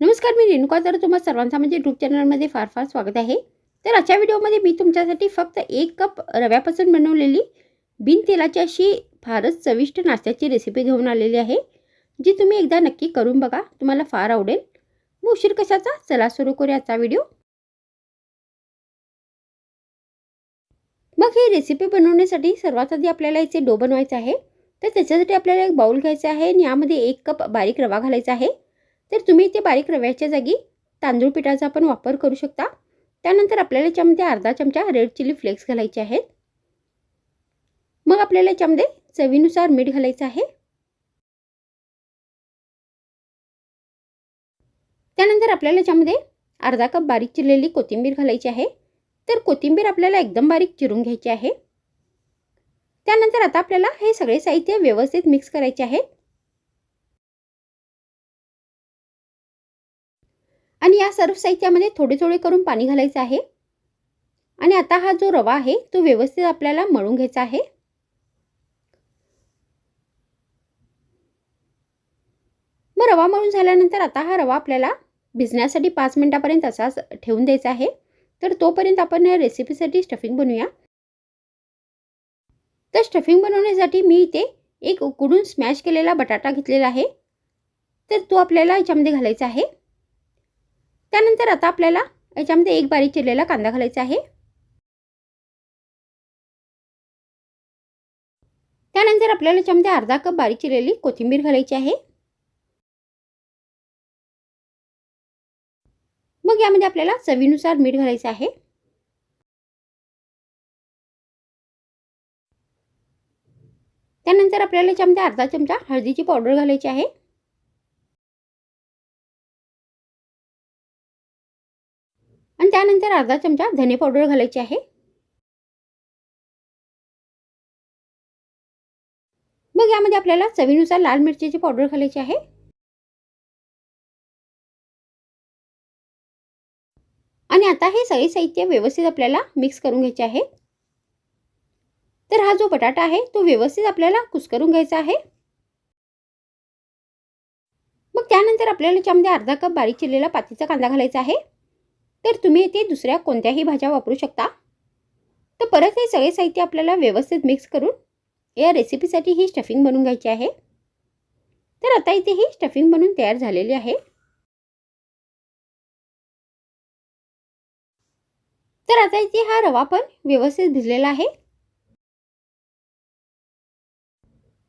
नमस्कार, मी रेणुका. तर तुम्हा सर्वांचं म्हणजे यूट्यूब चॅनलमध्ये फार फार स्वागत आहे. तर आजच्या व्हिडिओमध्ये मी तुमच्यासाठी फक्त 1 कप रव्यापासून बनवलेली बिन तेलाची अशी फारच चविष्ट नाश्त्याची रेसिपी घेऊन आलेली आहे, जी तुम्ही एकदा नक्की करून बघा. तुम्हाला फार आवडेल. मग उशीर कशाचा, चला सुरू करूया आजचा व्हिडिओ. मग ही रेसिपी बनवण्यासाठी सर्वात आधी आपल्याला याचे डो बनवायचा आहे. तर त्याच्यासाठी आपल्याला एक बाउल घ्यायचा आहे आणि यामध्ये 1 कप बारीक रवा घालायचा आहे. तर तुम्ही ते बारीक रव्याच्या जागी तांदूळ पिठाचा पण वापर करू शकता. त्यानंतर आपल्याला याच्यामध्ये अर्धा चमचा रेड चिली फ्लेक्स घालायचे आहेत. मग आपल्याला याच्यामध्ये चवीनुसार मीठ घालायचं आहे. त्यानंतर आपल्याला याच्यामध्ये अर्धा कप बारीक चिरलेली कोथिंबीर घालायची आहे. तर कोथिंबीर आपल्याला एकदम बारीक चिरून घ्यायची आहे. त्यानंतर आता आपल्याला हे सगळे साहित्य व्यवस्थित मिक्स करायचे आहे आणि या सर्व साहित्यामध्ये थोडे थोडे करून पाणी घालायचं आहे. आणि आता हा जो रवा आहे तो व्यवस्थित आपल्याला मळून घ्यायचा आहे. मग रवा मळून झाल्यानंतर आता हा रवा आपल्याला भिजण्यासाठी 5 मिनिटापर्यंत असाच ठेवून द्यायचा आहे. तर तोपर्यंत आपण या रेसिपीसाठी स्टफिंग बनवूया. तर स्टफिंग बनवण्यासाठी मी इथे एक उकडून स्मॅश केलेला बटाटा घेतलेला आहे. तर तो आपल्याला याच्यामध्ये घालायचा आहे. त्यानंतर आता आपल्याला याच्यामध्ये एक बारीक चिरलेला कांदा घालायचा आहे. त्यानंतर आपल्याला याच्यामध्ये अर्धा कप बारीक चिरलेली कोथिंबीर घालायची आहे. मग यामध्ये आपल्याला चवीनुसार मीठ घालायचं आहे. त्यानंतर आपल्याला याच्यामध्ये अर्धा चमचा हळदीची पावडर घालायची आहे. आणि त्यानंतर अर्धा चमचा धने पावडर घालायची आहे. मग यामध्ये आपल्याला चवीनुसार लाल मिरचीची पावडर घालायची आहे. आणि आता हे सगळे साहित्य व्यवस्थित आपल्याला मिक्स करून घ्यायचे आहे. तर हा जो बटाटा आहे तो व्यवस्थित आपल्याला कुस्करून घ्यायचा आहे. मग त्यानंतर आपल्याला याच्यामध्ये अर्धा कप बारीक चिरलेला पातीचा कांदा घालायचा आहे. तर तुम्ही इथे दुसऱ्या कोणत्याही भाज्या वापरू शकता. तर परत हे सगळे साहित्य आपल्याला व्यवस्थित मिक्स करून या रेसिपीसाठी ही स्टफिंग बनवून घ्यायची आहे. तर आता इथे ही स्टफिंग बनवून तयार झालेली आहे. तर आता इथे हा रवा पण व्यवस्थित भिजलेला आहे.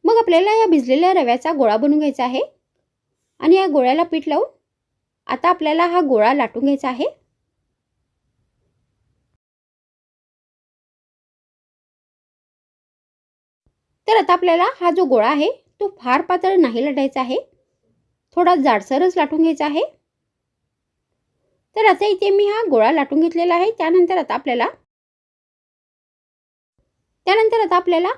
मग आपल्याला या भिजलेल्या रव्याचा गोळा बनवून घ्यायचा आहे. आणि या गोळ्याला पीठ लावून आता आपल्याला हा गोळा लाटून घ्यायचा आहे. तर आता आपल्याला हा जो गोळा आहे तो फार पातळ नाही लाटायचा आहे. थोडा जाडसरच लाटून घ्यायचा आहे. तर आता इथे मी हा गोळा लाटून घेतलेला आहे. त्यानंतर आता आपल्याला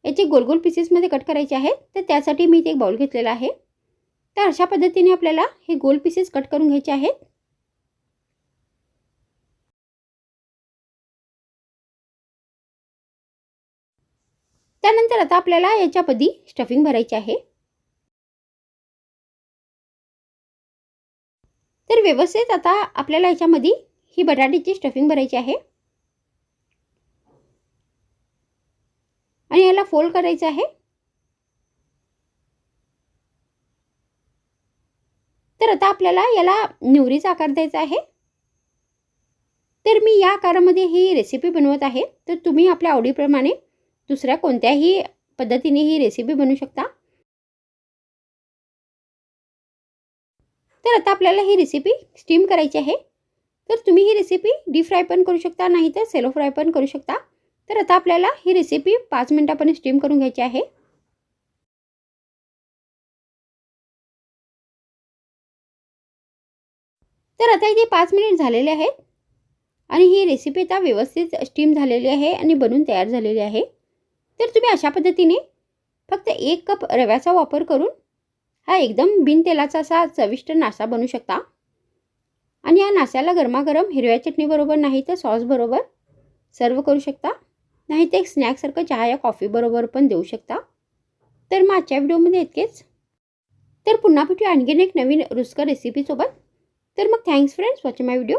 याचे गोल गोल पीसेसमध्ये कट करायचे आहेत. तर त्यासाठी मी इथे एक बाउल घेतलेला आहे. तर अशा पद्धतीने आपल्याला हे गोल पीसेस कट करून घ्यायचे आहेत. त्यानंतर आता आपल्याला याच्यामध्ये स्टफिंग भरायची आहे. तर व्यवस्थित आता आपल्याला याच्यामध्ये ही बटाट्याची स्टफिंग भरायची आहे. आणि याला फोल्ड करायचं आहे. तर आता आपल्याला याला निवरीचा आकार द्यायचा आहे. तर मी या आकारामध्ये ही रेसिपी बनवत आहे. तर तुम्ही आपल्या आवडीप्रमाणे दुसऱ्या कोणत्याही पद्धतीने ही रेसिपी बनवू शकता. तर आता आपल्याला ही रेसिपी स्टीम करायची आहे. तर तुम्ही ही रेसिपी डीप फ्राय पण करू शकता, नाही तर सेलो फ्राय पण करू शकता. तर आता आपल्याला ही रेसिपी 5 मिनिटांपर्यंत स्टीम करून घ्यायची आहे. तर आता इथे 5 मिनिट झालेले आहेत आणि ही रेसिपी आता व्यवस्थित स्टीम झालेली आहे आणि बनून तयार झालेली आहे. तर तुम्ही अशा पद्धतीने फक्त 1 कप रव्याचा वापर करून हा एकदम बिन तेलाचा असा चविष्ट नाश्ता बनवू शकता. आणि या नाश्त्याला गरमागरम हिरव्या चटणीबरोबर नाही तर सॉसबरोबर सर्व करू शकता. नाही तर एक स्नॅक्ससारखं चहा या कॉफीबरोबर पण देऊ शकता. तर मग आजच्या व्हिडिओमध्ये इतकेच. तर पुन्हा भेटूया आणखीन एक नवीन रुचकर रेसिपीसोबत. तर मग थँक्स फ्रेंड्स वॉचिंग माय व्हिडिओ.